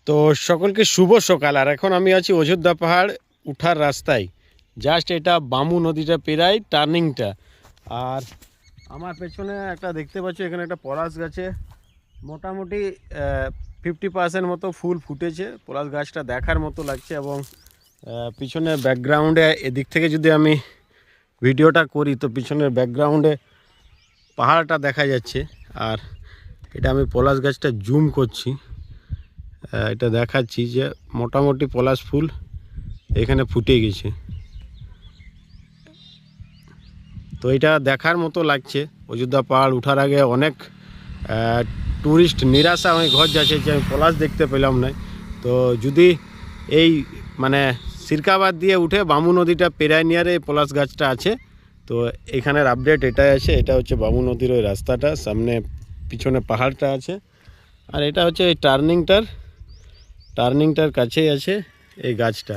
তো সকলকে শুভ সকাল। আর এখন আমি আছি অযোধ্যা পাহাড় উঠার রাস্তায়। জাস্ট এটা বামু নদীটা পেরাই টার্নিংটা। আর আমার পেছনে একটা দেখতে পাচ্ছি, এখানে একটা পলাশ গাছে মোটামুটি 50% মতো ফুল ফুটেছে। পলাশ গাছটা দেখার মতো লাগছে এবং পিছনে ব্যাকগ্রাউন্ডে এদিক থেকে যদি আমি ভিডিওটা করি তো পিছনের ব্যাকগ্রাউন্ডে পাহাড়টা দেখা যাচ্ছে। আর এটা আমি পলাশ গাছটা জুম করছি, এটা দেখাচ্ছি যে মোটামুটি পলাশ ফুল এখানে ফুটে গেছে। তো এটা দেখার মতো লাগছে। অযোধ্যা পাহাড় উঠার আগে অনেক ট্যুরিস্ট নিরাশা হয়ে ঘর যাচ্ছে যে আমি পলাশ দেখতে পেলাম না। তো যদি এই মানে সিরকাবাদ দিয়ে উঠে বামু নদীটা পেরায় নিয়ারে এই পলাশ গাছটা আছে। তো এখানের আপডেট এটাই আছে, এটা হচ্ছে বামু নদীর ওই রাস্তাটা, সামনে পিছনে পাহাড়টা আছে। আর এটা হচ্ছে এই টার্নিংটার কাছেই আছে এই গাছটা।